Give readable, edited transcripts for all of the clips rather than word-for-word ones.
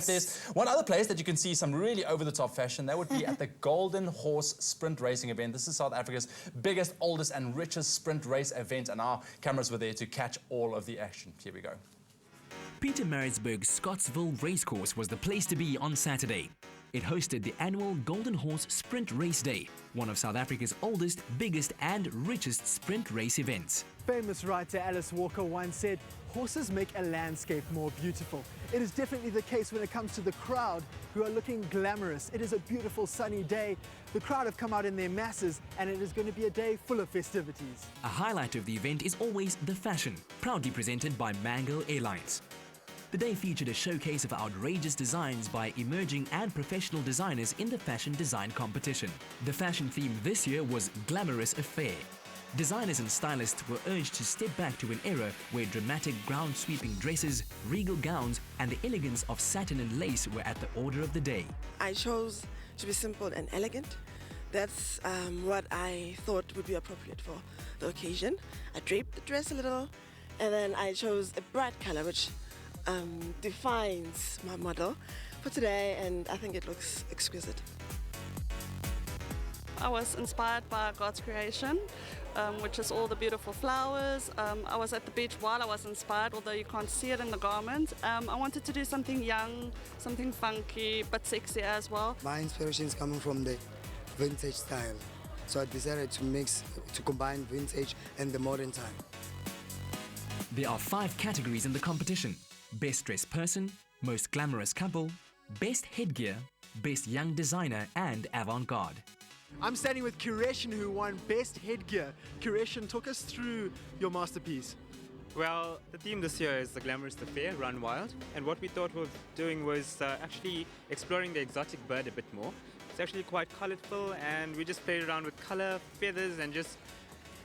if there's one other place that you can see some really over-the-top fashion, that would be at the Golden Horse Sprint Racing event. This is South Africa's biggest, oldest and richest sprint race event, and our cameras were there to catch all of the action. Here we go. Pietermaritzburg Scottsville Racecourse was the place to be on Saturday. It hosted the annual Golden Horse Sprint Race Day, one of South Africa's oldest, biggest and richest sprint race events. Famous writer Alice Walker once said, "Horses make a landscape more beautiful." It is definitely the case when it comes to the crowd, who are looking glamorous. It is a beautiful sunny day. The crowd have come out in their masses, and it is going to be a day full of festivities. A highlight of the event is always the fashion, proudly presented by Mango Airlines. The day featured a showcase of outrageous designs by emerging and professional designers in the fashion design competition. The fashion theme this year was Glamorous Affair. Designers and stylists were urged to step back to an era where dramatic ground-sweeping dresses, regal gowns and the elegance of satin and lace were at the order of the day. I chose to be simple and elegant. That's what I thought would be appropriate for the occasion. I draped the dress a little, and then I chose a bright color which defines my model for today, and I think it looks exquisite. I was inspired by God's creation, which is all the beautiful flowers. I was at the beach while I was inspired, although you can't see it in the garment. I wanted to do something young, something funky, but sexy as well. My inspiration is coming from the vintage style, so I decided to combine vintage and the modern time. There are 5 categories in the competition: Best Dressed Person, Most Glamorous Couple, Best Headgear, Best Young Designer and Avant-Garde. I'm standing with Kireshen, who won Best Headgear. Kireshen, talk us through your masterpiece. Well, the theme this year is the Glamorous Affair, Run Wild, and what we thought of doing was actually exploring the exotic bird a bit more. It's actually quite colourful, and we just played around with colour, feathers and just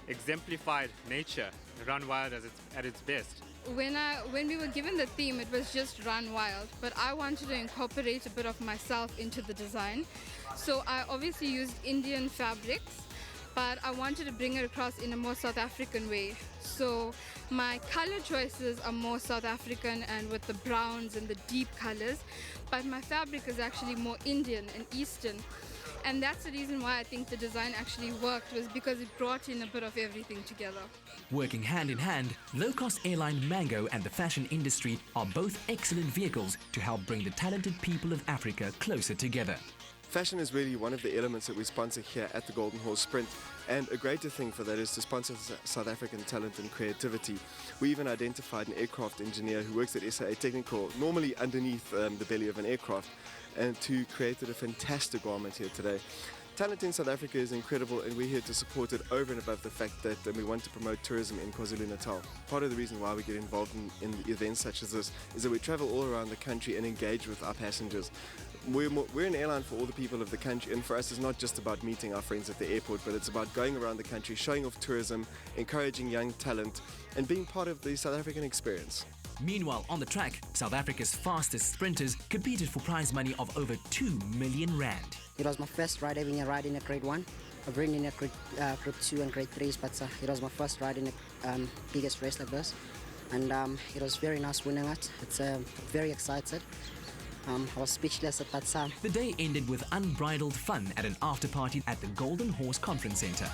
exemplified nature, Run Wild at its best. When we were given the theme, it was just Run Wild, but I wanted to incorporate a bit of myself into the design. So I obviously used Indian fabrics, but I wanted to bring it across in a more South African way. So my color choices are more South African and with the browns and the deep colors, but my fabric is actually more Indian and Eastern. And that's the reason why I think the design actually worked, was because it brought in a bit of everything together. Working hand in hand, low-cost airline Mango and the fashion industry are both excellent vehicles to help bring the talented people of Africa closer together. Fashion is really one of the elements that we sponsor here at the Golden Horse Sprint, and a greater thing for that is to sponsor South African talent and creativity. We even identified an aircraft engineer who works at SAA Technical, normally underneath the belly of an aircraft, and who created a fantastic garment here today. Talent in South Africa is incredible, and we're here to support it over and above the fact that we want to promote tourism in KwaZulu-Natal. Part of the reason why we get involved in events such as this is that we travel all around the country and engage with our passengers. We're an airline for all the people of the country, and for us it's not just about meeting our friends at the airport, but it's about going around the country, showing off tourism, encouraging young talent and being part of the South African experience. Meanwhile, on the track, South Africa's fastest sprinters competed for prize money of over 2 million rand. It was my first ride having a ride in a grade 1. I've ridden in a group 2 and grade 3s, but it was my first ride in a biggest race like this. And it was very nice winning it. It's very excited. I was speechless at that time. The day ended with unbridled fun at an after party at the Golden Horse Conference Centre.